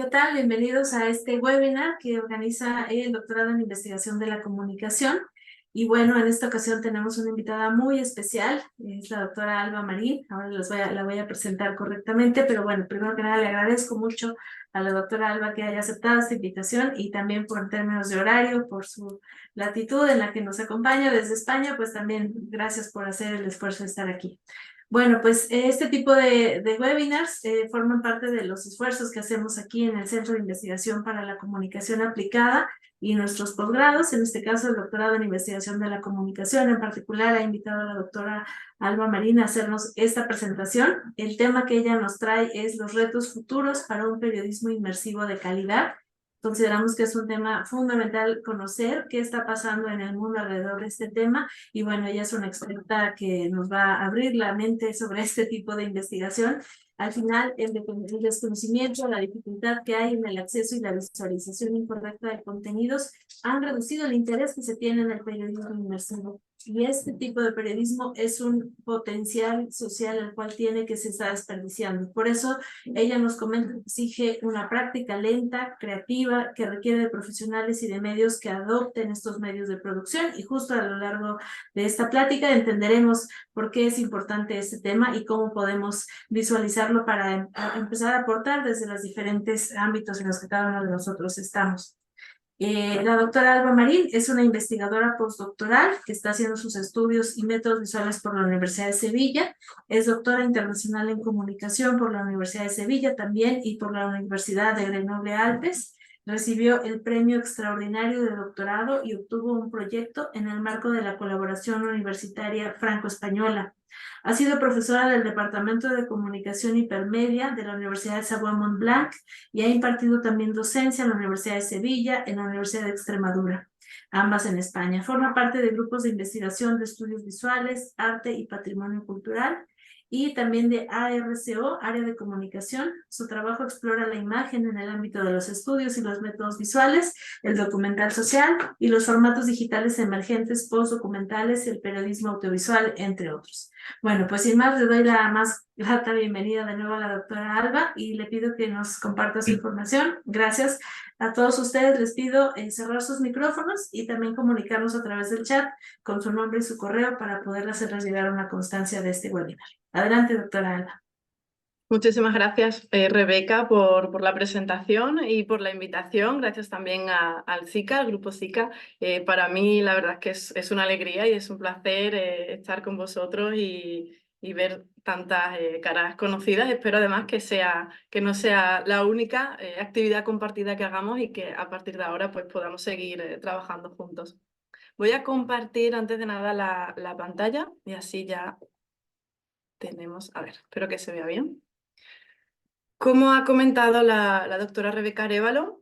¿Qué tal? Bienvenidos a este webinar que organiza el Doctorado en Investigación de la Comunicación. Y bueno, en esta ocasión tenemos una invitada muy especial, es la doctora Alba Marín. Ahora la voy a presentar correctamente, pero bueno, primero que nada le agradezco mucho a la doctora Alba que haya aceptado esta invitación y también por términos de horario, por su latitud en la que nos acompaña desde España, pues también gracias por hacer el esfuerzo de estar aquí. Bueno, pues este tipo de webinars forman parte de los esfuerzos que hacemos aquí en el Centro de Investigación para la Comunicación Aplicada y nuestros posgrados, en este caso el doctorado en Investigación de la Comunicación. En particular ha invitado a la doctora Alba Marín a hacernos esta presentación. El tema que ella nos trae es los retos futuros para un periodismo inmersivo de calidad. Consideramos que es un tema fundamental conocer qué está pasando en el mundo alrededor de este tema y bueno, ella es una experta que nos va a abrir la mente sobre este tipo de investigación. Al final, el desconocimiento, la dificultad que hay en el acceso y la visualización incorrecta de contenidos han reducido el interés que se tiene en el periodismo inmersivo. Y este tipo de periodismo es un potencial social al cual tiene que se está desperdiciando. Por eso ella nos comenta que exige una práctica lenta, creativa, que requiere de profesionales y de medios que adopten estos medios de producción. Y justo a lo largo de esta plática entenderemos por qué es importante este tema y cómo podemos visualizarlo para empezar a aportar desde los diferentes ámbitos en los que cada uno de nosotros estamos. La doctora Alba Marín es una investigadora postdoctoral que está haciendo sus estudios y métodos visuales por la Universidad de Sevilla. Es doctora internacional en comunicación por la Universidad de Sevilla también y por la Universidad de Grenoble Alpes. Recibió el premio extraordinario de doctorado y obtuvo un proyecto en el marco de la colaboración universitaria franco-española. Ha sido profesora del Departamento de Comunicación Hipermedia de la Universidad de Savoie-Mont-Blanc y ha impartido también docencia en la Universidad de Sevilla, en la Universidad de Extremadura, ambas en España. Forma parte de grupos de investigación de estudios visuales, arte y patrimonio cultural, y también de ARCO, Área de Comunicación. Su trabajo explora la imagen en el ámbito de los estudios y los métodos visuales, el documental social y los formatos digitales emergentes, postdocumentales y el periodismo audiovisual, entre otros. Bueno, pues sin más, le doy la más grata bienvenida de nuevo a la doctora Alba y le pido que nos comparta su información. Gracias a todos ustedes. Les pido cerrar sus micrófonos y también comunicarnos a través del chat con su nombre y su correo para poder hacerles llegar una constancia de este webinar. Adelante, doctora Alba. Muchísimas gracias, Rebeca, por la presentación y por la invitación. Gracias también al CICA, al Grupo CICA. Para mí, la verdad es que es una alegría y es un placer estar con vosotros y ver tantas caras conocidas. Espero además que no sea la única actividad compartida que hagamos y que a partir de ahora pues, podamos seguir trabajando juntos. Voy a compartir antes de nada la pantalla y así ya tenemos... A ver, espero que se vea bien. Como ha comentado la doctora Rebeca Arévalo,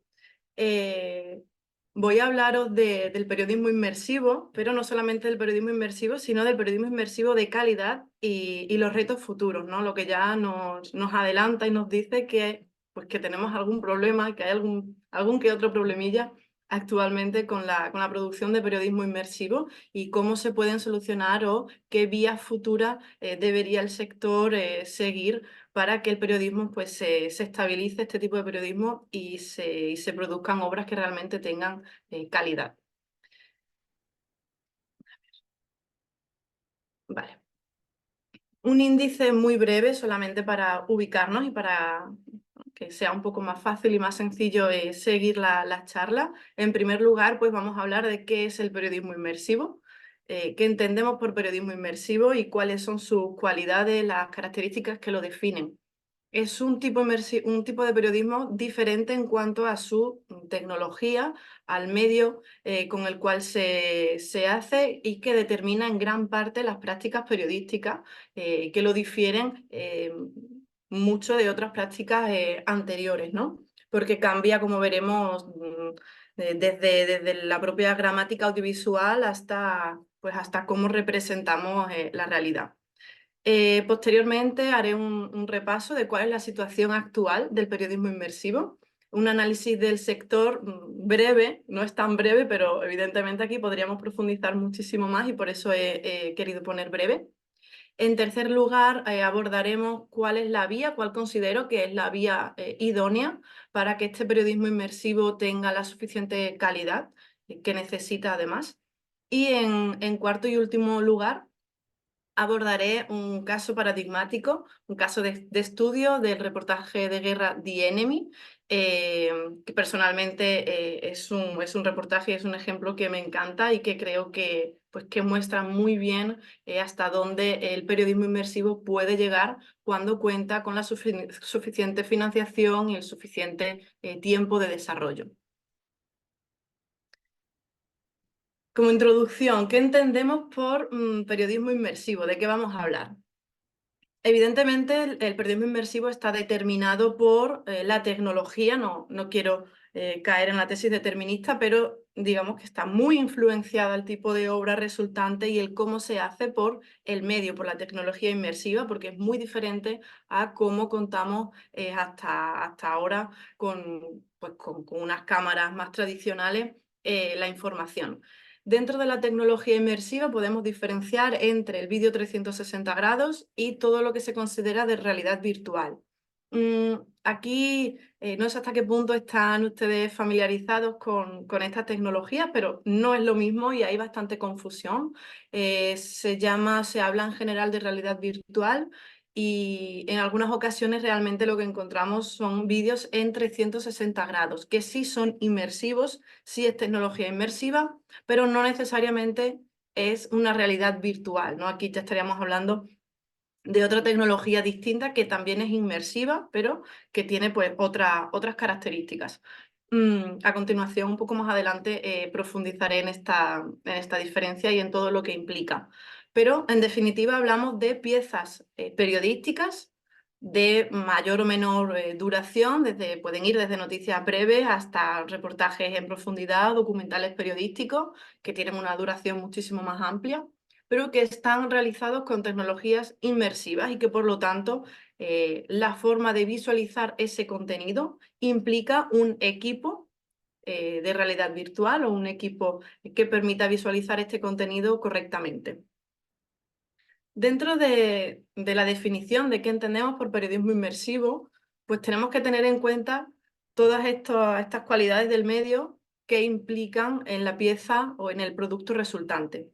voy a hablaros del periodismo inmersivo, pero no solamente del periodismo inmersivo, sino del periodismo inmersivo de calidad y los retos futuros, ¿no? Lo que ya nos adelanta y nos dice pues que tenemos algún problema, que hay algún que otro problemilla actualmente con la producción de periodismo inmersivo y cómo se pueden solucionar o qué vías futuras debería el sector seguir para que el periodismo pues, se estabilice, este tipo de periodismo, y se produzcan obras que realmente tengan calidad. Vale. Un índice muy breve solamente para ubicarnos y para que sea un poco más fácil y más sencillo seguir la charla. En primer lugar, pues vamos a hablar de qué es el periodismo inmersivo, qué entendemos por periodismo inmersivo y cuáles son sus cualidades, las características que lo definen. Es un tipo de periodismo diferente en cuanto a su tecnología, al medio con el cual se hace y que determina en gran parte las prácticas periodísticas que lo difieren mucho de otras prácticas anteriores, ¿no? Porque cambia, como veremos, desde la propia gramática audiovisual pues hasta cómo representamos la realidad. Posteriormente haré un repaso de cuál es la situación actual del periodismo inmersivo, un análisis del sector breve, no es tan breve, pero evidentemente aquí podríamos profundizar muchísimo más y por eso he querido poner breve. En tercer lugar, abordaremos cuál es la vía, cuál considero que es la vía idónea para que este periodismo inmersivo tenga la suficiente calidad que necesita además. Y en cuarto y último lugar, abordaré un caso paradigmático, un caso de estudio del reportaje de guerra The Enemy, que personalmente es un reportaje, es un ejemplo que me encanta y que creo que, pues, que muestra muy bien hasta dónde el periodismo inmersivo puede llegar cuando cuenta con la suficiente financiación y el suficiente tiempo de desarrollo. Como introducción, ¿qué entendemos por periodismo inmersivo? ¿De qué vamos a hablar? Evidentemente, el periodismo inmersivo está determinado por la tecnología, no quiero caer en la tesis determinista, pero digamos que está muy influenciada el tipo de obra resultante y el cómo se hace por el medio, por la tecnología inmersiva, porque es muy diferente a cómo contamos hasta ahora pues, con unas cámaras más tradicionales la información. Dentro de la tecnología inmersiva podemos diferenciar entre el vídeo 360 grados y todo lo que se considera de realidad virtual. Aquí no sé hasta qué punto están ustedes familiarizados con estas tecnologías, pero no es lo mismo y hay bastante confusión. Se habla en general de realidad virtual y en algunas ocasiones realmente lo que encontramos son vídeos en 360 grados, que sí son inmersivos, sí es tecnología inmersiva, pero no necesariamente es una realidad virtual, ¿no? Aquí ya estaríamos hablando de otra tecnología distinta que también es inmersiva, pero que tiene pues otras características. A continuación, un poco más adelante, profundizaré en esta diferencia y en todo lo que implica. Pero, en definitiva, hablamos de piezas periodísticas de mayor o menor duración, pueden ir desde noticias breves hasta reportajes en profundidad, documentales periodísticos, que tienen una duración muchísimo más amplia, pero que están realizados con tecnologías inmersivas y que, por lo tanto, la forma de visualizar ese contenido implica un equipo de realidad virtual o un equipo que permita visualizar este contenido correctamente. Dentro de la definición de qué entendemos por periodismo inmersivo, pues tenemos que tener en cuenta todas estas cualidades del medio que implican en la pieza o en el producto resultante.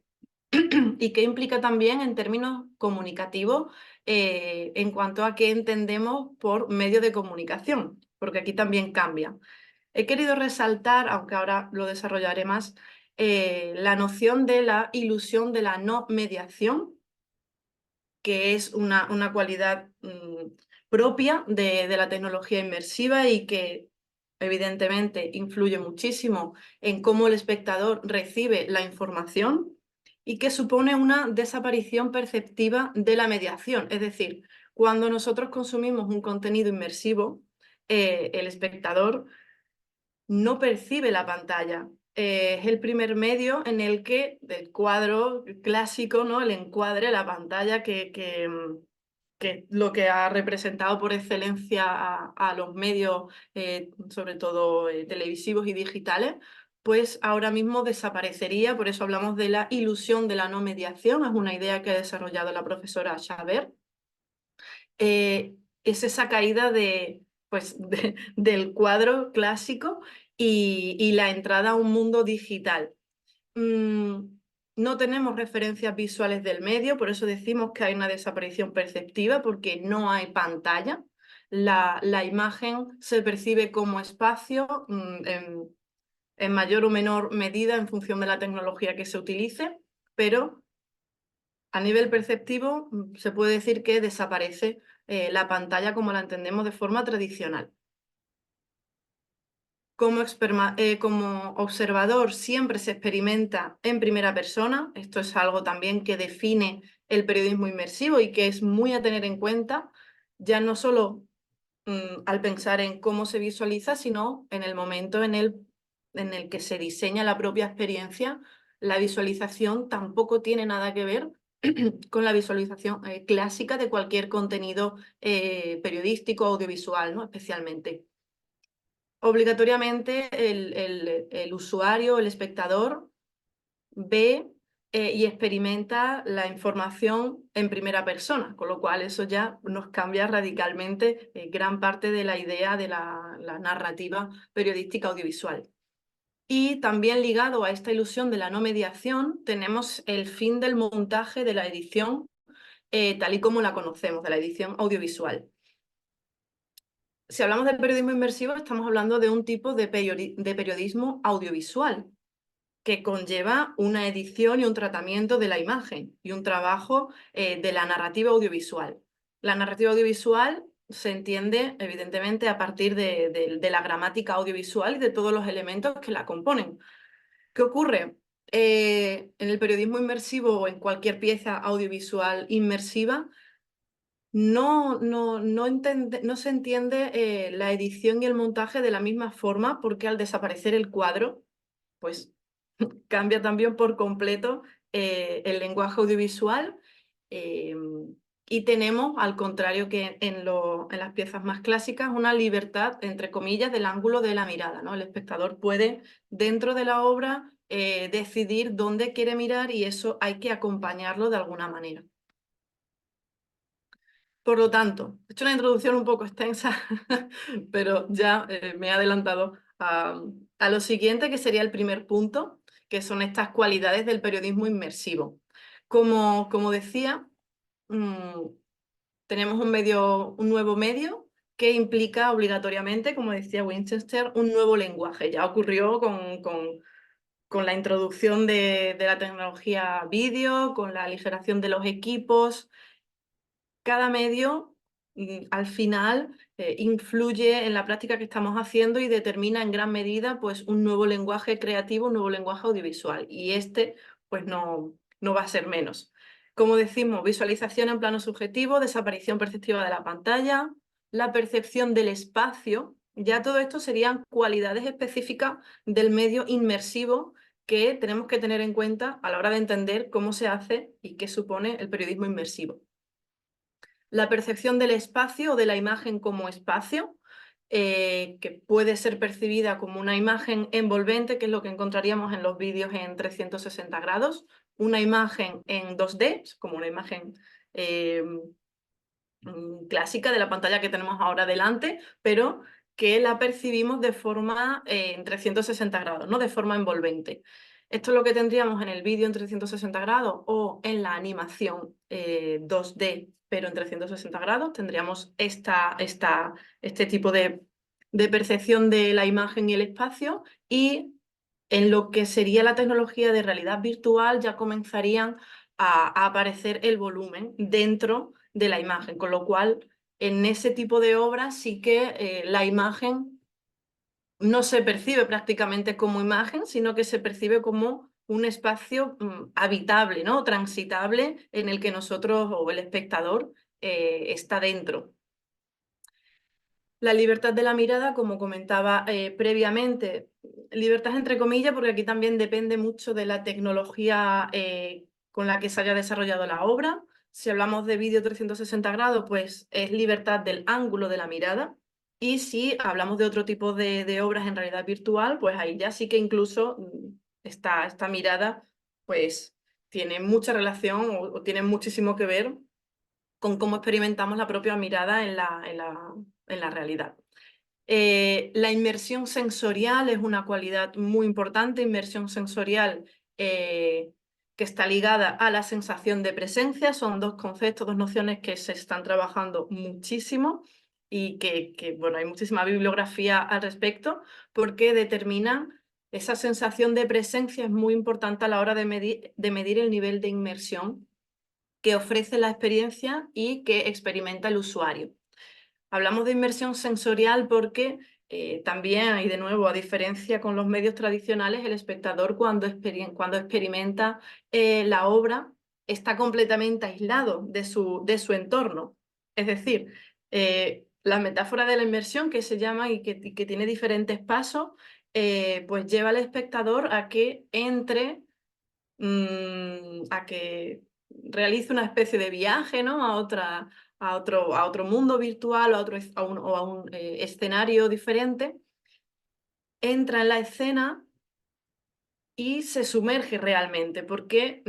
Y qué implica también en términos comunicativos en cuanto a qué entendemos por medio de comunicación, porque aquí también cambia. He querido resaltar, aunque ahora lo desarrollaré más, la noción de la ilusión de la no mediación, que es una cualidad propia de la tecnología inmersiva y que evidentemente influye muchísimo en cómo el espectador recibe la información y que supone una desaparición perceptiva de la mediación. Es decir, cuando nosotros consumimos un contenido inmersivo, el espectador no percibe la pantalla. Es el primer medio en el que del cuadro clásico, ¿no? El encuadre, la pantalla que lo que ha representado por excelencia a los medios, sobre todo televisivos y digitales, pues ahora mismo desaparecería. Por eso hablamos de la ilusión de la no mediación. Es una idea que ha desarrollado la profesora Chabert. Es esa caída pues, del cuadro clásico y la entrada a un mundo digital. No tenemos referencias visuales del medio, por eso decimos que hay una desaparición perceptiva, porque no hay pantalla. La imagen se percibe como espacio en mayor o menor medida en función de la tecnología que se utilice, pero a nivel perceptivo se puede decir que desaparece la pantalla como la entendemos de forma tradicional. Como observador siempre se experimenta en primera persona. Esto es algo también que define el periodismo inmersivo y que es muy a tener en cuenta, ya no solo al pensar en cómo se visualiza, sino en el momento en el que se diseña la propia experiencia. La visualización tampoco tiene nada que ver con la visualización clásica de cualquier contenido periodístico o audiovisual, ¿no? Especialmente. Obligatoriamente el usuario, el espectador, ve y experimenta la información en primera persona, con lo cual eso ya nos cambia radicalmente gran parte de la idea de la narrativa periodística audiovisual. Y también ligado a esta ilusión de la no mediación, tenemos el fin del montaje de la edición tal y como la conocemos, de la edición audiovisual. Si hablamos del periodismo inmersivo, estamos hablando de un tipo de periodismo audiovisual que conlleva una edición y un tratamiento de la imagen y un trabajo de la narrativa audiovisual. La narrativa audiovisual se entiende, evidentemente, a partir de la gramática audiovisual y de todos los elementos que la componen. ¿Qué ocurre? En el periodismo inmersivo o en cualquier pieza audiovisual inmersiva, no se entiende la edición y el montaje de la misma forma, porque al desaparecer el cuadro, pues cambia también por completo el lenguaje audiovisual. Y tenemos, al contrario que en las piezas más clásicas, una libertad, entre comillas, del ángulo de la mirada, ¿no? El espectador puede, dentro de la obra, decidir dónde quiere mirar, y eso hay que acompañarlo de alguna manera. Por lo tanto, he hecho una introducción un poco extensa, pero ya me he adelantado a lo siguiente, que sería el primer punto, que son estas cualidades del periodismo inmersivo. Como decía, tenemos un nuevo medio que implica obligatoriamente, como decía Winchester, un nuevo lenguaje. Ya ocurrió con la introducción de la tecnología vídeo, con la aligeración de los equipos. Cada medio al final influye en la práctica que estamos haciendo y determina en gran medida pues, un nuevo lenguaje creativo, un nuevo lenguaje audiovisual. Y este pues, no va a ser menos. Como decimos, visualización en plano subjetivo, desaparición perceptiva de la pantalla, la percepción del espacio. Ya todo esto serían cualidades específicas del medio inmersivo que tenemos que tener en cuenta a la hora de entender cómo se hace y qué supone el periodismo inmersivo. La percepción del espacio o de la imagen como espacio, que puede ser percibida como una imagen envolvente, que es lo que encontraríamos en los vídeos en 360 grados, una imagen en 2D, como una imagen clásica de la pantalla que tenemos ahora delante, pero que la percibimos de forma en 360 grados, ¿no? De forma envolvente. Esto es lo que tendríamos en el vídeo en 360 grados o en la animación 2D, pero en 360 grados. Tendríamos este tipo de percepción de la imagen y el espacio, y en lo que sería la tecnología de realidad virtual ya comenzarían a aparecer el volumen dentro de la imagen, con lo cual en ese tipo de obras sí que la imagen no se percibe prácticamente como imagen, sino que se percibe como un espacio habitable, ¿no? Transitable, en el que nosotros o el espectador está dentro. La libertad de la mirada, como comentaba previamente, libertad entre comillas, porque aquí también depende mucho de la tecnología con la que se haya desarrollado la obra. Si hablamos de vídeo 360 grados, pues es libertad del ángulo de la mirada. Y si hablamos de otro tipo de obras en realidad virtual, pues ahí ya sí que incluso esta mirada pues tiene mucha relación o tiene muchísimo que ver con cómo experimentamos la propia mirada en la realidad. La inmersión sensorial es una cualidad muy importante, inmersión sensorial que está ligada a la sensación de presencia. Son dos conceptos, dos nociones que se están trabajando muchísimo y bueno, hay muchísima bibliografía al respecto, porque determinan esa sensación de presencia. Es muy importante a la hora de medir el nivel de inmersión que ofrece la experiencia y que experimenta el usuario. Hablamos de inmersión sensorial porque también, y de nuevo, a diferencia con los medios tradicionales, el espectador cuando experimenta la obra está completamente aislado de su entorno. Es decir, la metáfora de la inmersión, que se llama y que tiene diferentes pasos, pues lleva al espectador a que entre, a que realice una especie de viaje, ¿no? a otro mundo virtual, o a un escenario diferente. Entra en la escena y se sumerge realmente porque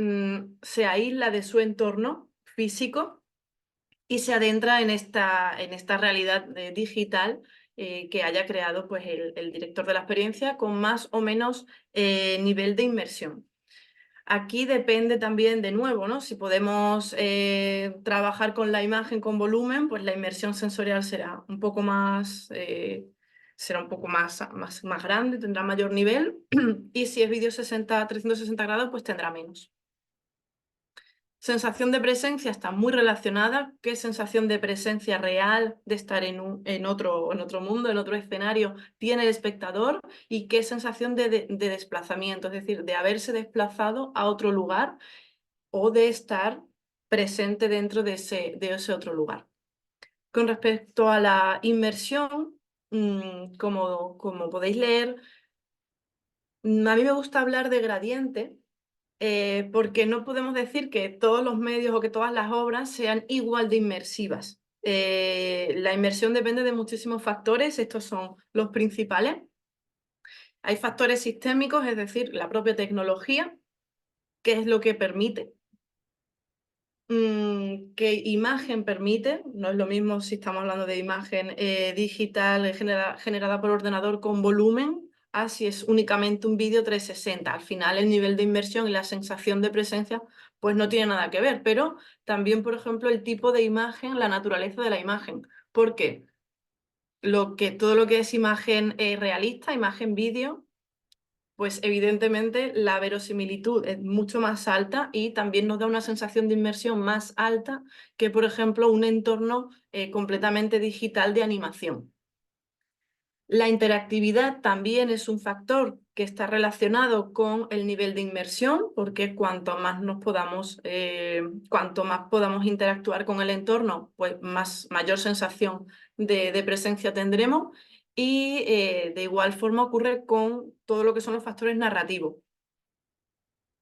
se aísla de su entorno físico y se adentra en esta realidad digital que haya creado pues, el director de la experiencia con más o menos nivel de inmersión. Aquí depende también, de nuevo, ¿no? Si podemos trabajar con la imagen con volumen, pues la inmersión sensorial será un poco más, más grande, tendrá mayor nivel, y si es vídeo 360 grados, pues tendrá menos. Sensación de presencia está muy relacionada. ¿Qué sensación de presencia real de estar en otro mundo, en otro escenario tiene el espectador? ¿Y qué sensación de desplazamiento, es decir, de haberse desplazado a otro lugar o de estar presente dentro de ese otro lugar? Con respecto a la inmersión, como podéis leer, a mí me gusta hablar de gradiente porque no podemos decir que todos los medios o que todas las obras sean igual de inmersivas. La inmersión depende de muchísimos factores, estos son los principales. Hay factores sistémicos, es decir, la propia tecnología, que es lo que permite. ¿Qué imagen permite? No es lo mismo si estamos hablando de imagen digital generada por ordenador con volumen, a si es únicamente un vídeo 360. Al final el nivel de inmersión y la sensación de presencia pues no tiene nada que ver, pero también, por ejemplo, el tipo de imagen, la naturaleza de la imagen. ¿Por qué? Todo lo que es imagen realista, imagen vídeo, pues evidentemente la verosimilitud es mucho más alta y también nos da una sensación de inmersión más alta que, por ejemplo, un entorno completamente digital de animación. La interactividad también es un factor que está relacionado con el nivel de inmersión, porque cuanto más podamos interactuar con el entorno, pues mayor sensación de presencia tendremos. Y de igual forma ocurre con todo lo que son los factores narrativos.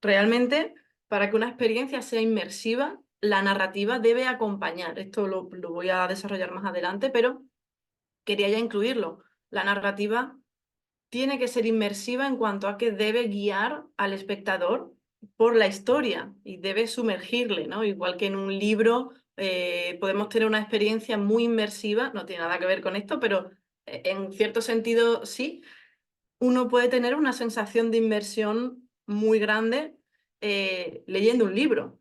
Realmente, para que una experiencia sea inmersiva, la narrativa debe acompañar. Esto lo voy a desarrollar más adelante, pero quería ya incluirlo. La narrativa tiene que ser inmersiva en cuanto a que debe guiar al espectador por la historia y debe sumergirle, ¿no? Igual que en un libro podemos tener una experiencia muy inmersiva, no tiene nada que ver con esto, pero en cierto sentido sí, uno puede tener una sensación de inmersión muy grande leyendo un libro.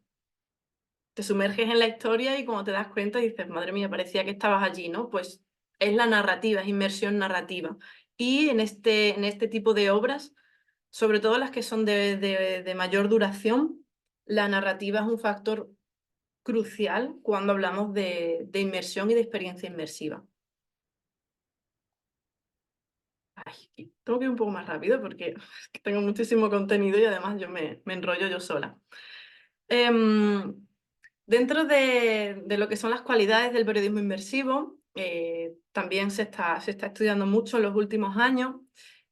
Te sumerges en la historia y cuando te das cuenta dices, madre mía, parecía que estabas allí, ¿no? Pues es la narrativa, es inmersión narrativa. Y en este tipo de obras, sobre todo las que son de mayor duración, la narrativa es un factor crucial cuando hablamos de inmersión y de experiencia inmersiva. Ay, tengo que ir un poco más rápido porque es que tengo muchísimo contenido y además yo me enrollo yo sola. Dentro de lo que son las cualidades del periodismo inmersivo, también se está estudiando mucho en los últimos años.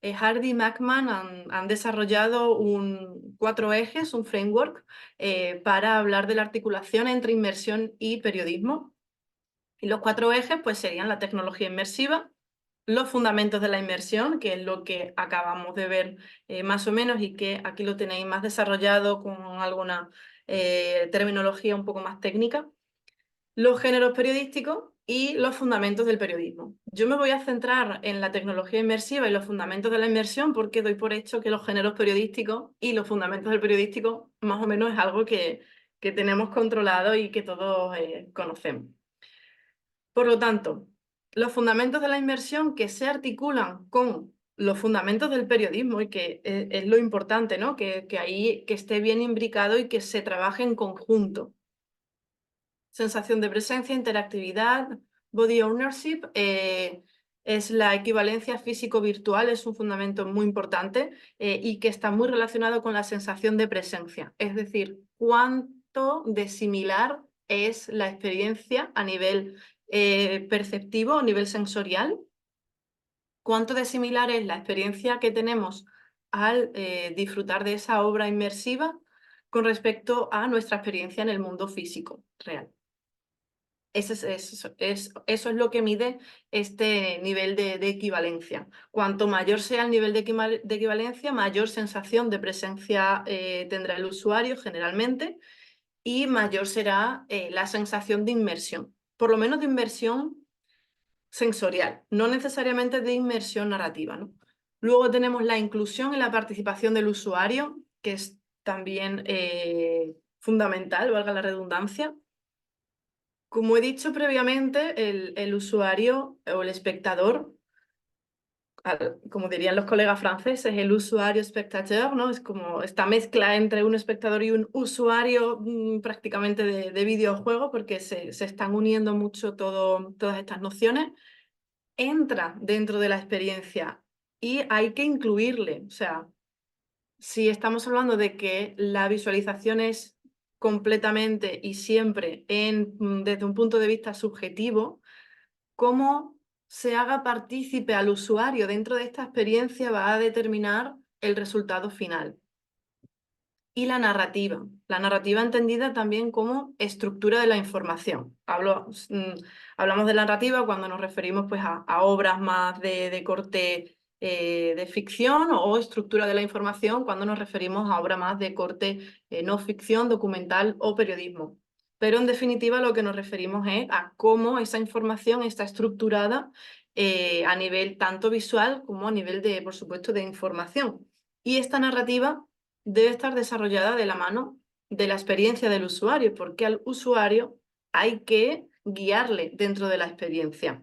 Hardy y Mackman han desarrollado 4 ejes, un framework, para hablar de la articulación entre inmersión y periodismo. Y los 4 ejes pues, serían la tecnología inmersiva, los fundamentos de la inmersión, que es lo que acabamos de ver más o menos y que aquí lo tenéis más desarrollado con alguna terminología un poco más técnica, los géneros periodísticos y los fundamentos del periodismo. Yo me voy a centrar en la tecnología inmersiva y los fundamentos de la inmersión porque doy por hecho que los géneros periodísticos y los fundamentos del periodístico más o menos es algo que tenemos controlado y que todos conocemos. Por lo tanto, los fundamentos de la inmersión que se articulan con los fundamentos del periodismo y que es lo importante, ¿no? Que ahí que esté bien imbricado y que se trabaje en conjunto. Sensación de presencia, interactividad, body ownership, es la equivalencia físico-virtual, es un fundamento muy importante y que está muy relacionado con la sensación de presencia. Es decir, cuánto de similar es la experiencia a nivel perceptivo, a nivel sensorial, cuánto de similar es la experiencia que tenemos al disfrutar de esa obra inmersiva con respecto a nuestra experiencia en el mundo físico real. Eso es lo que mide este nivel de equivalencia. Cuanto mayor sea el nivel de equivalencia, mayor sensación de presencia tendrá el usuario generalmente y mayor será la sensación de inmersión, por lo menos de inmersión sensorial, no necesariamente de inmersión narrativa, ¿no? Luego tenemos la inclusión y la participación del usuario, que es también fundamental, valga la redundancia. Como he dicho previamente, el usuario o el espectador, como dirían los colegas franceses, el usuario spectateur, ¿no? Es como esta mezcla entre un espectador y un usuario prácticamente de videojuego, porque se están uniendo mucho todas estas nociones. Entra dentro de la experiencia y hay que incluirle. O sea, si estamos hablando de que la visualización es completamente y siempre desde un punto de vista subjetivo, cómo se haga partícipe al usuario dentro de esta experiencia va a determinar el resultado final. Y la narrativa entendida también como estructura de la información. Hablamos de la narrativa cuando nos referimos pues, a obras más de corte de ficción o estructura de la información cuando nos referimos a obras más de corte no ficción, documental o periodismo. Pero en definitiva lo que nos referimos es a cómo esa información está estructurada a nivel tanto visual como a nivel de, por supuesto, de información. Y esta narrativa debe estar desarrollada de la mano de la experiencia del usuario, porque al usuario hay que guiarle dentro de la experiencia.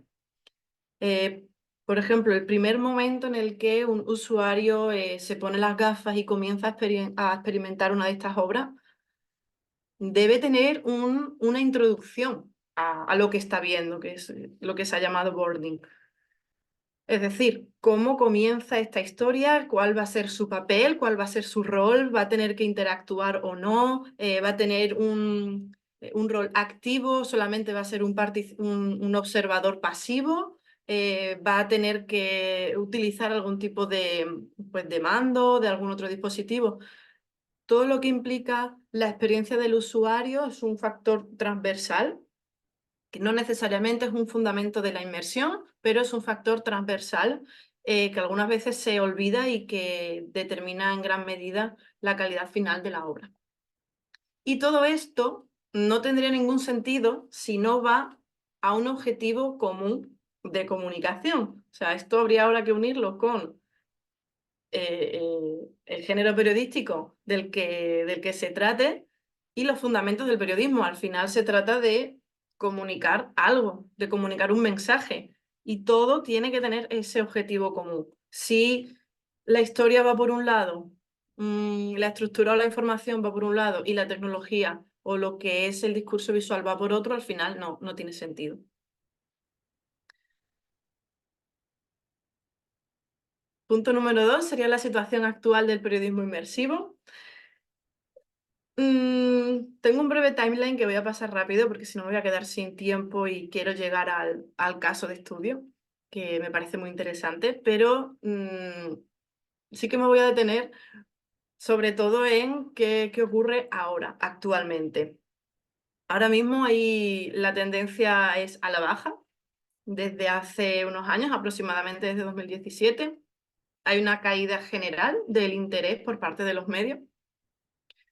Por ejemplo, el primer momento en el que un usuario se pone las gafas y comienza a experimentar una de estas obras, debe tener una introducción a lo que está viendo, que es lo que se ha llamado boarding. Es decir, cómo comienza esta historia, cuál va a ser su papel, cuál va a ser su rol, va a tener que interactuar o no, va a tener un rol activo, solamente va a ser un observador pasivo, va a tener que utilizar algún tipo pues, de mando, de algún otro dispositivo. Todo lo que implica la experiencia del usuario es un factor transversal que no necesariamente es un fundamento de la inmersión, pero es un factor transversal que algunas veces se olvida y que determina en gran medida la calidad final de la obra. Y todo esto no tendría ningún sentido si no va a un objetivo común de comunicación. O sea, esto habría ahora que unirlo con el género periodístico del que se trate y los fundamentos del periodismo. Al final se trata de comunicar algo, de comunicar un mensaje y todo tiene que tener ese objetivo común. Si la historia va por un lado, la estructura o la información va por un lado y la tecnología o lo que es el discurso visual va por otro, al final no tiene sentido. Punto número 2 sería la situación actual del periodismo inmersivo. Tengo un breve timeline que voy a pasar rápido porque si no me voy a quedar sin tiempo y quiero llegar al caso de estudio, que me parece muy interesante, pero sí que me voy a detener sobre todo en qué ocurre ahora, actualmente. Ahora mismo la tendencia es a la baja, desde hace unos años, aproximadamente desde 2017. Hay una caída general del interés por parte de los medios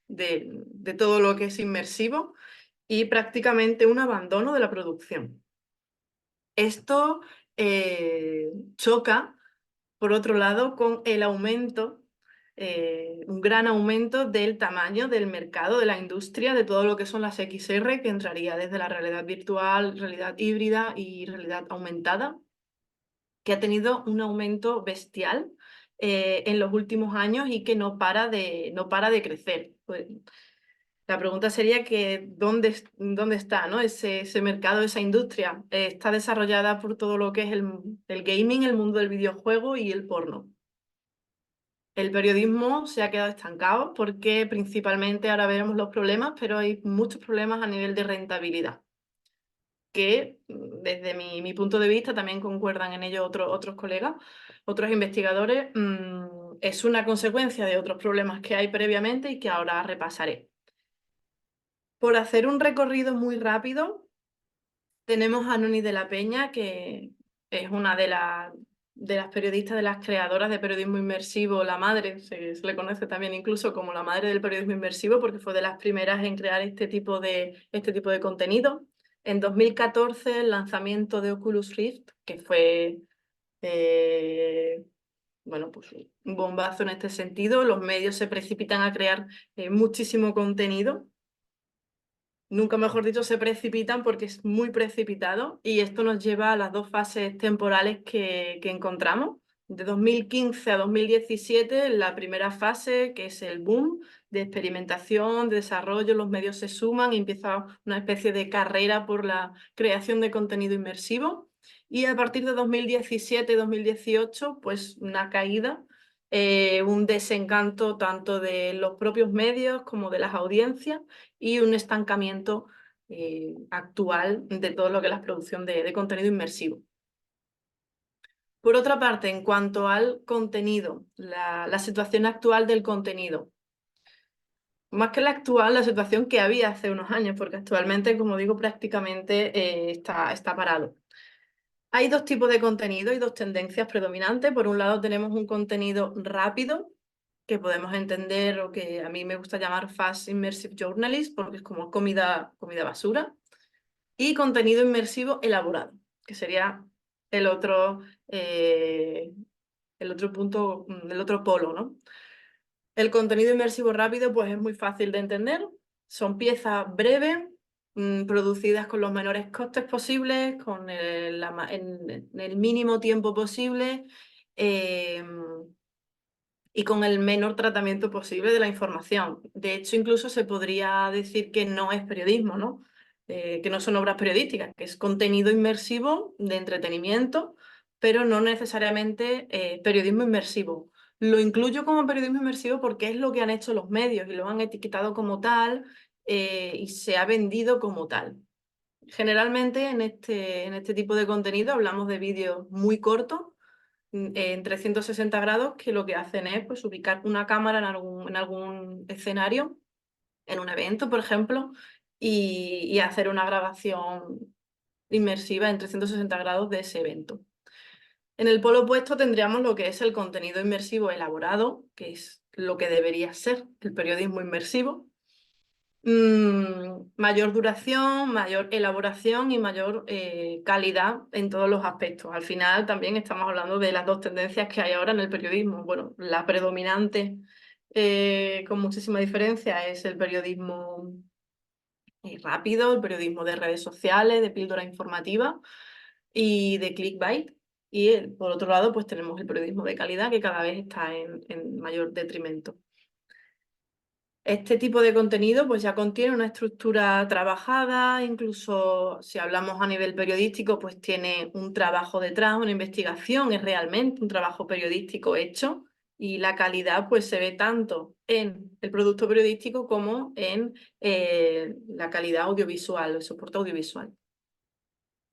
de todo lo que es inmersivo y prácticamente un abandono de la producción. Esto choca, por otro lado, con el aumento, un gran aumento del tamaño del mercado, de la industria, de todo lo que son las XR, que entraría desde la realidad virtual, realidad híbrida y realidad aumentada, que ha tenido un aumento bestial en los últimos años y que no para de crecer. Pues, la pregunta sería que ¿dónde está, ¿no? ese mercado, esa industria? Está desarrollada por todo lo que es el gaming, el mundo del videojuego y el porno. El periodismo se ha quedado estancado porque principalmente ahora veremos los problemas, pero hay muchos problemas a nivel de rentabilidad, que desde mi punto de vista también concuerdan en ello otros colegas, otros investigadores, es una consecuencia de otros problemas que hay previamente y que ahora repasaré. Por hacer un recorrido muy rápido, Tenemos a Noni de la Peña, que es una de las periodistas, de las creadoras de periodismo inmersivo, la madre, se le conoce también incluso como la madre del periodismo inmersivo, porque fue de las primeras en crear este tipo de contenido. En 2014, el lanzamiento de Oculus Rift, que fue bueno, pues un bombazo en este sentido. Los medios se precipitan a crear muchísimo contenido. Nunca mejor dicho, se precipitan porque es muy precipitado y esto nos lleva a las dos fases temporales que encontramos. De 2015 a 2017, la primera fase, que es el boom de experimentación, de desarrollo, los medios se suman y empieza una especie de carrera por la creación de contenido inmersivo. Y a partir de 2017-2018, pues una caída, un desencanto tanto de los propios medios como de las audiencias y un estancamiento actual de todo lo que es la producción de contenido inmersivo. Por otra parte, en cuanto al contenido, la situación actual del contenido. Más que la actual, la situación que había hace unos años, porque actualmente, como digo, prácticamente está parado. Hay dos tipos de contenido y dos tendencias predominantes. Por un lado, tenemos un contenido rápido, que podemos entender o que a mí me gusta llamar Fast Immersive Journalism, porque es como comida basura, y contenido inmersivo elaborado, que sería el otro, el otro punto, el otro polo, ¿no? El contenido inmersivo rápido, pues es muy fácil de entender. Son piezas breves, producidas con los menores costes posibles, con en el mínimo tiempo posible, y con el menor tratamiento posible de la información. De hecho, incluso se podría decir que no es periodismo, ¿no? Que no son obras periodísticas, que es contenido inmersivo de entretenimiento, pero no necesariamente periodismo inmersivo. Lo incluyo como periodismo inmersivo porque es lo que han hecho los medios y lo han etiquetado como tal, y se ha vendido como tal. Generalmente en este tipo de contenido hablamos de vídeos muy cortos, en 360 grados, que lo que hacen es pues, ubicar una cámara en algún escenario, en un evento, por ejemplo, y hacer una grabación inmersiva en 360 grados de ese evento. En el polo opuesto tendríamos lo que es el contenido inmersivo elaborado, que es lo que debería ser el periodismo inmersivo. Mayor duración, mayor elaboración y mayor calidad en todos los aspectos. Al final también estamos hablando de las dos tendencias que hay ahora en el periodismo. Bueno, la predominante, con muchísima diferencia, es el periodismo rápido, el periodismo de redes sociales, de píldora informativa y de clickbait. Y por otro lado, pues tenemos el periodismo de calidad, que cada vez está en mayor detrimento. Este tipo de contenido pues ya contiene una estructura trabajada, incluso si hablamos a nivel periodístico, pues tiene un trabajo detrás, una investigación, es realmente un trabajo periodístico hecho y la calidad pues se ve tanto en el producto periodístico como en la calidad audiovisual, el soporte audiovisual.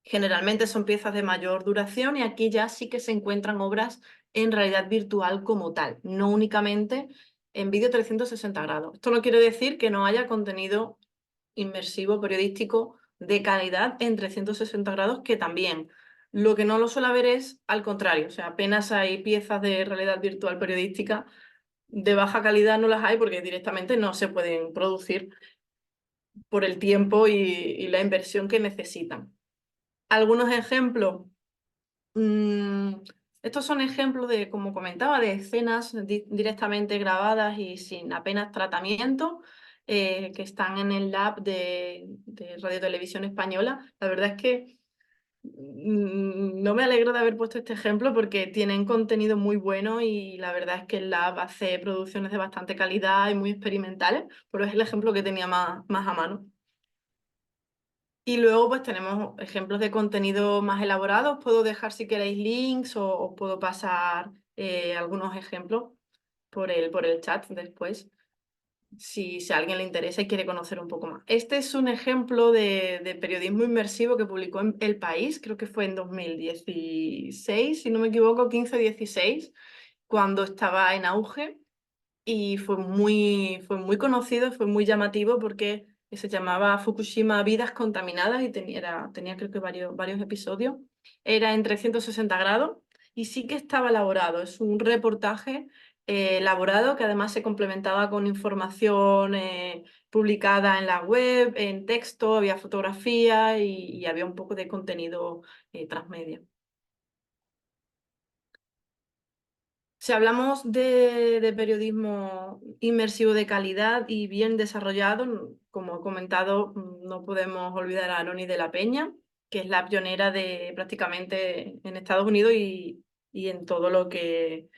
Generalmente son piezas de mayor duración y aquí ya sí que se encuentran obras en realidad virtual como tal, no únicamente en vídeo 360 grados. Esto no quiere decir que no haya contenido inmersivo periodístico de calidad en 360 grados, que también. Lo que no lo suele haber es al contrario, o sea, apenas hay piezas de realidad virtual periodística de baja calidad, no las hay porque directamente no se pueden producir por el tiempo y la inversión que necesitan. Algunos ejemplos. Estos son ejemplos de, como comentaba, de escenas directamente grabadas y sin apenas tratamiento, que están en el lab de Radio Televisión Española. La verdad es que no me alegro de haber puesto este ejemplo porque tienen contenido muy bueno y la verdad es que el lab hace producciones de bastante calidad y muy experimentales, pero es el ejemplo que tenía más a mano. Y luego pues tenemos ejemplos de contenido más elaborados. Puedo dejar si queréis links o os puedo pasar algunos ejemplos por el chat después, si a alguien le interesa y quiere conocer un poco más. Este es un ejemplo de periodismo inmersivo que publicó en El País, creo que fue en 2016, si no me equivoco, 15-16, cuando estaba en auge y fue muy conocido, fue muy llamativo porque que se llamaba Fukushima Vidas Contaminadas y tenía creo que varios episodios. Era en 360 grados y sí que estaba elaborado. Es un reportaje elaborado que además se complementaba con información publicada en la web, en texto, había fotografía y había un poco de contenido transmedia. Si hablamos de periodismo inmersivo de calidad y bien desarrollado, como he comentado, no podemos olvidar a Noni de la Peña, que es la pionera de prácticamente en Estados Unidos y en todo lo que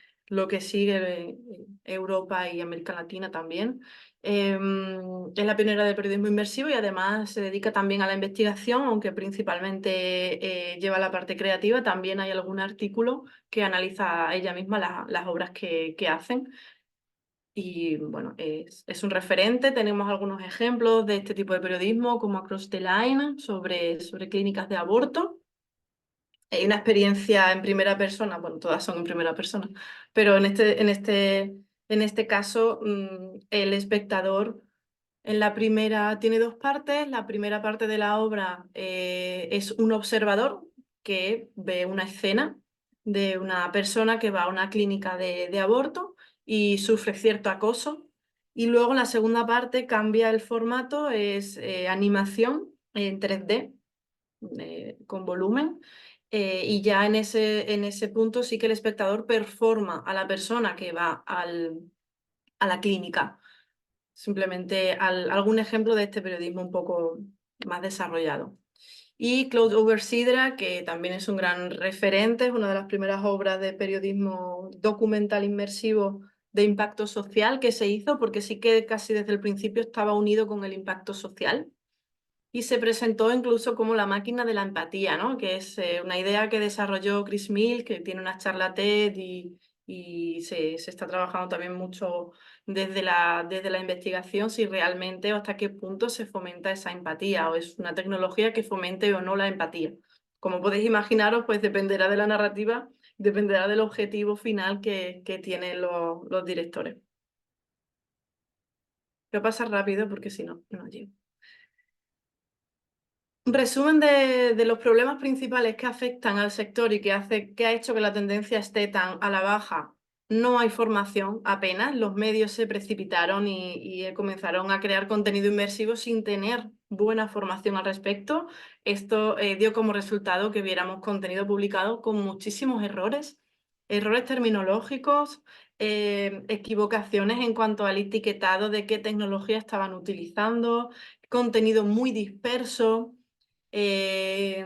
sigue Europa y América Latina también. Es la pionera del periodismo inmersivo y además se dedica también a la investigación, aunque principalmente lleva la parte creativa. También hay algún artículo que analiza ella misma las obras que hacen. Y bueno, es un referente. Tenemos algunos ejemplos de este tipo de periodismo, como Across the Line, sobre clínicas de aborto. Hay una experiencia en primera persona, bueno, todas son en primera persona, pero en este caso, el espectador en la primera tiene dos partes. La primera parte de la obra es un observador que ve una escena de una persona que va a una clínica de aborto y sufre cierto acoso. Y luego en la segunda parte cambia el formato, es animación en 3D con volumen. Y ya en ese punto sí que el espectador performa a la persona que va a la clínica. Simplemente algún ejemplo de este periodismo un poco más desarrollado. Y Claude Oversidra, que también es un gran referente, es una de las primeras obras de periodismo documental inmersivo de impacto social que se hizo, porque sí que casi desde el principio estaba unido con el impacto social. Y se presentó incluso como la máquina de la empatía, ¿no? Que es una idea que desarrolló Chris Mill, que tiene una charla TED y se está trabajando también mucho desde la investigación si realmente o hasta qué punto se fomenta esa empatía o es una tecnología que fomente o no la empatía. Como podéis imaginaros, pues dependerá de la narrativa, dependerá del objetivo final que tienen los directores. Voy a pasar rápido porque si no, no llego. Un resumen de los problemas principales que afectan al sector y que ha hecho que la tendencia esté tan a la baja. No hay formación apenas, los medios se precipitaron y comenzaron a crear contenido inmersivo sin tener buena formación al respecto. Esto dio como resultado que viéramos contenido publicado con muchísimos errores, errores terminológicos, equivocaciones en cuanto al etiquetado de qué tecnología estaban utilizando, contenido muy disperso. Eh,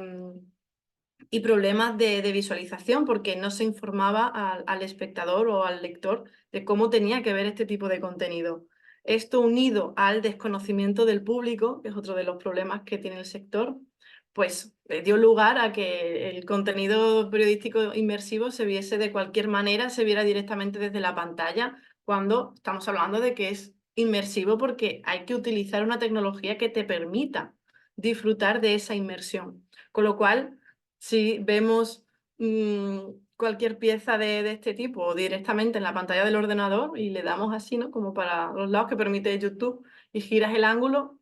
y problemas de visualización porque no se informaba al espectador o al lector de cómo tenía que ver este tipo de contenido. Esto unido al desconocimiento del público, que es otro de los problemas que tiene el sector, pues dio lugar a que el contenido periodístico inmersivo se viese de cualquier manera, se viera directamente desde la pantalla, cuando estamos hablando de que es inmersivo porque hay que utilizar una tecnología que te permita disfrutar de esa inmersión. Con lo cual, si vemos cualquier pieza de este tipo directamente en la pantalla del ordenador y le damos así, ¿no? Como para los lados que permite YouTube y giras el ángulo,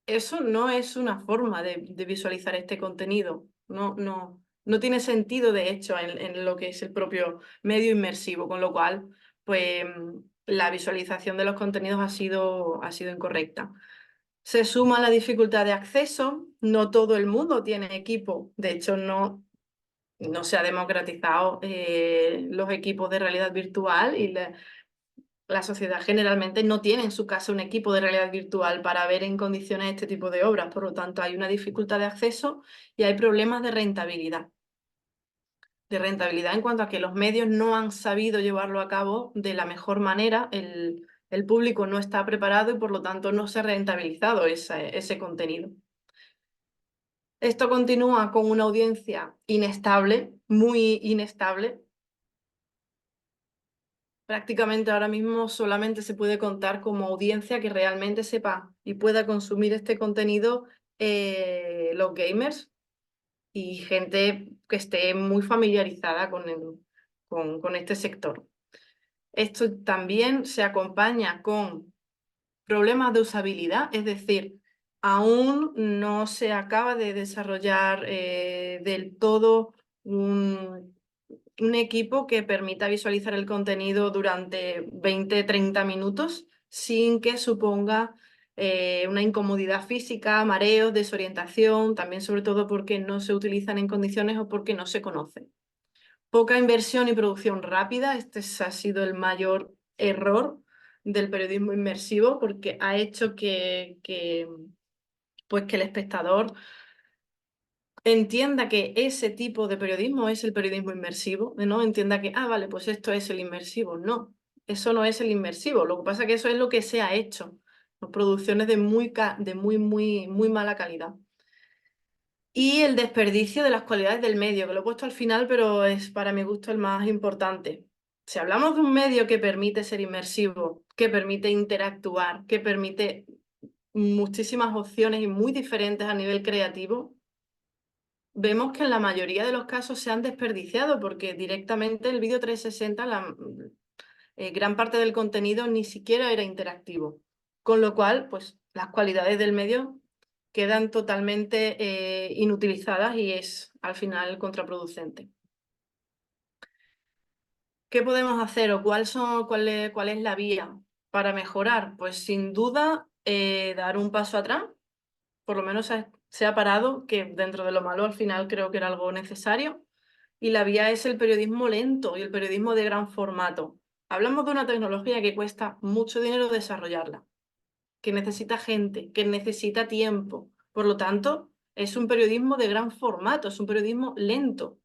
eso no es una forma de visualizar este contenido. No tiene sentido, de hecho, en lo que es el propio medio inmersivo, con lo cual, pues, la visualización de los contenidos ha sido incorrecta. Se suma la dificultad de acceso, no todo el mundo tiene equipo, de hecho no se ha democratizado los equipos de realidad virtual y la sociedad generalmente no tiene en su casa un equipo de realidad virtual para ver en condiciones este tipo de obras, por lo tanto hay una dificultad de acceso y hay problemas de rentabilidad. De rentabilidad en cuanto a que los medios no han sabido llevarlo a cabo de la mejor manera, el público no está preparado y por lo tanto no se ha rentabilizado ese contenido. Esto continúa con una audiencia inestable, muy inestable. Prácticamente ahora mismo solamente se puede contar como audiencia que realmente sepa y pueda consumir este contenido los gamers y gente que esté muy familiarizada con este sector. Esto también se acompaña con problemas de usabilidad, es decir, aún no se acaba de desarrollar del todo un equipo que permita visualizar el contenido durante 20-30 minutos sin que suponga una incomodidad física, mareos, desorientación, también sobre todo porque no se utilizan en condiciones o porque no se conocen. Poca inversión y producción rápida, este ha sido el mayor error del periodismo inmersivo porque ha hecho pues que el espectador entienda que ese tipo de periodismo es el periodismo inmersivo, ¿no? Entienda que, ah, vale, pues esto es el inmersivo. No, eso no es el inmersivo. Lo que pasa es que eso es lo que se ha hecho. Producciones de muy mala calidad. Y el desperdicio de las cualidades del medio, que lo he puesto al final, pero es para mi gusto el más importante. Si hablamos de un medio que permite ser inmersivo, que permite interactuar, que permite muchísimas opciones y muy diferentes a nivel creativo, vemos que en la mayoría de los casos se han desperdiciado porque directamente el vídeo 360, gran parte del contenido ni siquiera era interactivo. Con lo cual, pues las cualidades del medio quedan totalmente inutilizadas y es al final contraproducente. ¿Qué podemos hacer o cuál es la vía para mejorar? Pues sin duda dar un paso atrás, por lo menos se ha parado, que dentro de lo malo al final creo que era algo necesario. Y la vía es el periodismo lento y el periodismo de gran formato. Hablamos de una tecnología que cuesta mucho dinero desarrollarla, que necesita gente, que necesita tiempo. Por lo tanto, es un periodismo de gran formato, es un periodismo lento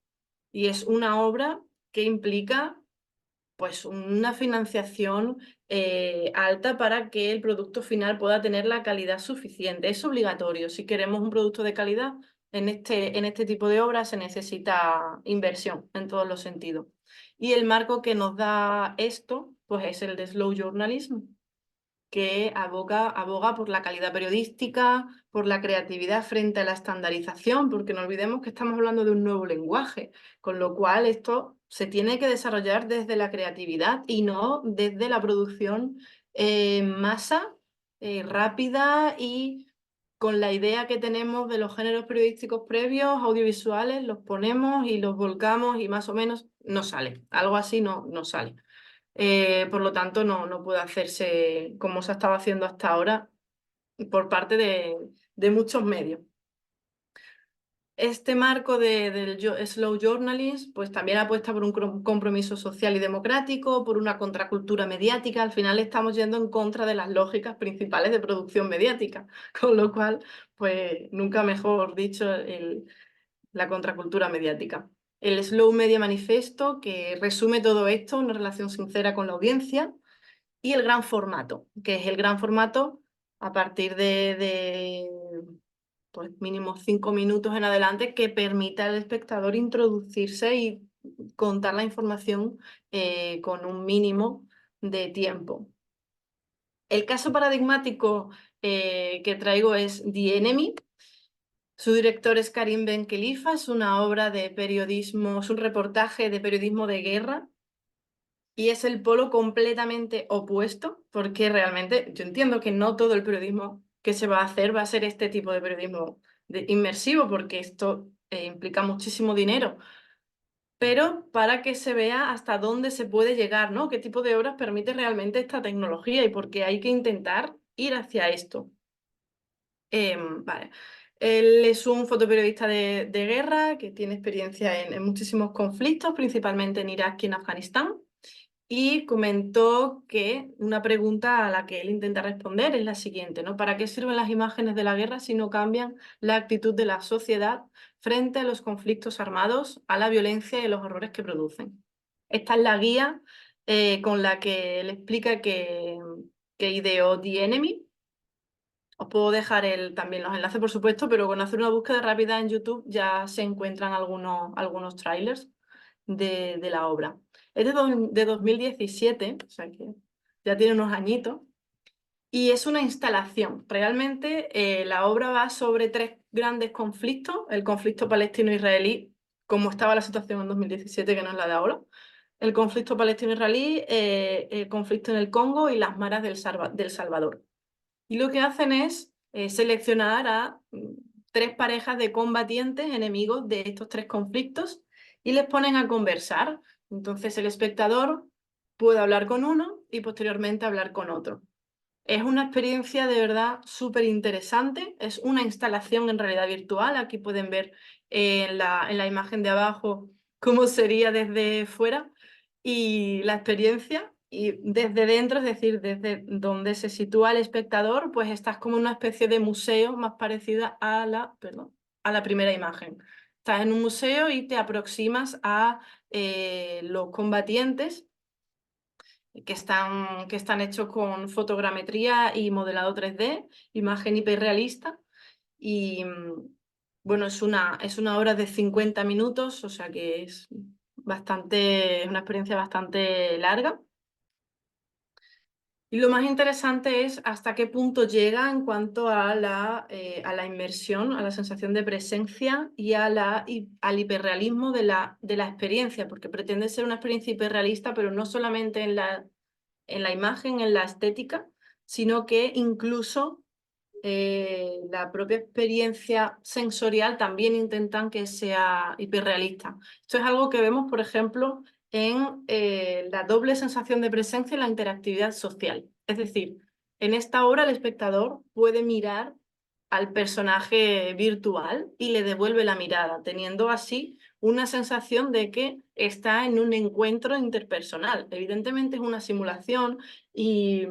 y es una obra que implica pues una financiación alta para que el producto final pueda tener la calidad suficiente. Es obligatorio. Si queremos un producto de calidad, en este tipo de obras se necesita inversión en todos los sentidos. Y el marco que nos da esto, pues es el de slow journalism, que aboga por la calidad periodística, por la creatividad frente a la estandarización, porque no olvidemos que estamos hablando de un nuevo lenguaje, con lo cual esto se tiene que desarrollar desde la creatividad y no desde la producción en masa, rápida y con la idea que tenemos de los géneros periodísticos previos, audiovisuales, los ponemos y los volcamos y más o menos no sale. Algo así no sale. Por lo tanto, no puede hacerse como se ha estado haciendo hasta ahora por parte de muchos medios. Este marco del slow journalism pues también apuesta por un compromiso social y democrático, por una contracultura mediática. Al final estamos yendo en contra de las lógicas principales de producción mediática, con lo cual, pues nunca mejor dicho, la contracultura mediática. El Slow Media Manifesto, que resume todo esto, una relación sincera con la audiencia, y el gran formato, que es el gran formato a partir de pues mínimo 5 minutos en adelante, que permita al espectador introducirse y contar la información con un mínimo de tiempo. El caso paradigmático que traigo es The Enemy. Su director es Karim Ben Khalifa, es una obra de periodismo, es un reportaje de periodismo de guerra y es el polo completamente opuesto, porque realmente yo entiendo que no todo el periodismo que se va a hacer va a ser este tipo de periodismo inmersivo, porque esto implica muchísimo dinero, pero para que se vea hasta dónde se puede llegar, ¿no? ¿Qué tipo de obras permite realmente esta tecnología y por qué hay que intentar ir hacia esto? Vale. Él es un fotoperiodista de guerra que tiene experiencia en muchísimos conflictos, principalmente en Irak y en Afganistán, y comentó que una pregunta a la que él intenta responder es la siguiente, ¿no? ¿Para qué sirven las imágenes de la guerra si no cambian la actitud de la sociedad frente a los conflictos armados, a la violencia y a los horrores que producen? Esta es la guía con la que él explica que ideó The Enemy. Os puedo dejar también los enlaces, por supuesto, pero con hacer una búsqueda rápida en YouTube ya se encuentran algunos trailers de la obra. Es de 2017, o sea que ya tiene unos añitos, y es una instalación. Realmente la obra va sobre tres grandes conflictos: el conflicto palestino-israelí, como estaba la situación en 2017, que no es la de ahora, el conflicto palestino-israelí, el conflicto en el Congo y las maras del Salvador. Y lo que hacen es seleccionar a 3 parejas de combatientes enemigos de estos 3 conflictos y les ponen a conversar. Entonces el espectador puede hablar con uno y posteriormente hablar con otro. Es una experiencia de verdad súper interesante, es una instalación en realidad virtual. Aquí pueden ver en la imagen de abajo cómo sería desde fuera y la experiencia, y desde dentro, es decir, desde donde se sitúa el espectador, pues estás como en una especie de museo más parecida a a la primera imagen. Estás en un museo y te aproximas a los combatientes que están hechos con fotogrametría y modelado 3D, imagen hiperrealista. Y bueno, es una obra de 50 minutos, o sea que es una experiencia bastante larga. Y lo más interesante es hasta qué punto llega en cuanto a a la inmersión, a la sensación de presencia y al hiperrealismo de de la experiencia, porque pretende ser una experiencia hiperrealista, pero no solamente en la imagen, en la estética, sino que incluso la propia experiencia sensorial también intentan que sea hiperrealista. Esto es algo que vemos, por ejemplo, en la doble sensación de presencia y la interactividad social. Es decir, en esta obra el espectador puede mirar al personaje virtual y le devuelve la mirada, teniendo así una sensación de que está en un encuentro interpersonal. Evidentemente es una simulación y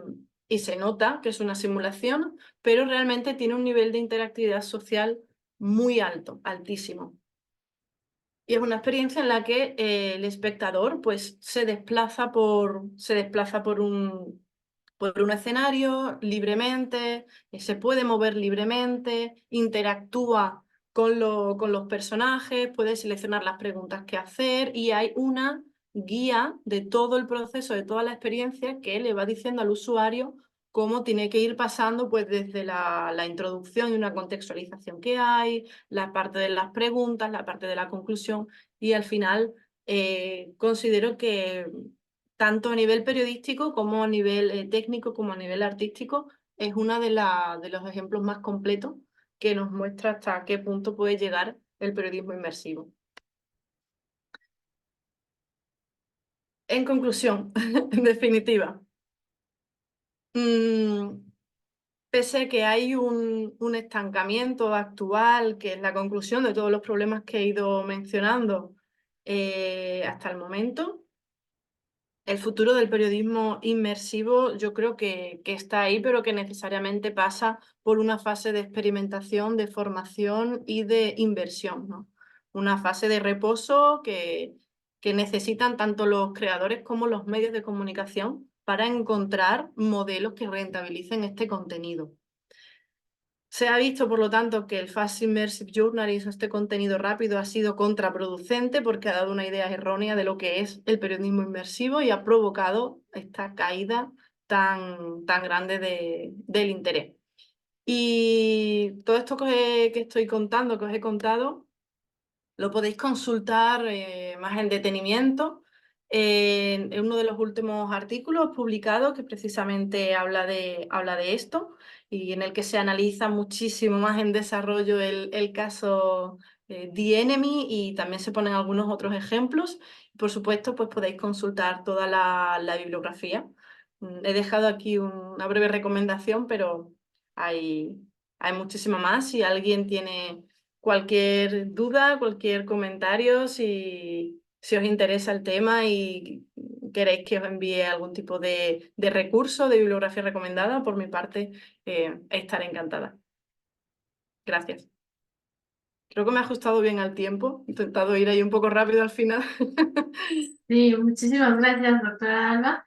se nota que es una simulación, pero realmente tiene un nivel de interactividad social muy alto, altísimo. Y es una experiencia en la que el espectador pues, se desplaza por un escenario libremente, se puede mover libremente, interactúa con los personajes, puede seleccionar las preguntas que hacer y hay una guía de todo el proceso, de toda la experiencia que le va diciendo al usuario cómo tiene que ir pasando pues desde la introducción y una contextualización que hay, la parte de las preguntas, la parte de la conclusión y al final considero que tanto a nivel periodístico como a nivel técnico, como a nivel artístico, es uno de los ejemplos más completos que nos muestra hasta qué punto puede llegar el periodismo inmersivo. En conclusión, en definitiva, pese a que hay un estancamiento actual, que es la conclusión de todos los problemas que he ido mencionando hasta el momento, el futuro del periodismo inmersivo yo creo que está ahí, pero que necesariamente pasa por una fase de experimentación, de formación y de inversión, ¿no? Una fase de reposo que necesitan tanto los creadores como los medios de comunicación para encontrar modelos que rentabilicen este contenido. Se ha visto, por lo tanto, que el Fast Immersive Journalism, este contenido rápido, ha sido contraproducente porque ha dado una idea errónea de lo que es el periodismo inmersivo y ha provocado esta caída tan grande del interés. Y todo esto que estoy contando, que os he contado, lo podéis consultar más en detenimiento en uno de los últimos artículos publicados que precisamente habla de esto y en el que se analiza muchísimo más en desarrollo el caso The Enemy y también se ponen algunos otros ejemplos. Por supuesto, pues podéis consultar toda la bibliografía. He dejado aquí una breve recomendación, pero hay, hay muchísima más. Si alguien tiene cualquier duda, cualquier comentario, si os interesa el tema y queréis que os envíe algún tipo de recurso, de bibliografía recomendada, por mi parte, estaré encantada. Gracias. Creo que me he ajustado bien al tiempo, he intentado ir ahí un poco rápido al final. Sí, muchísimas gracias, doctora Alba.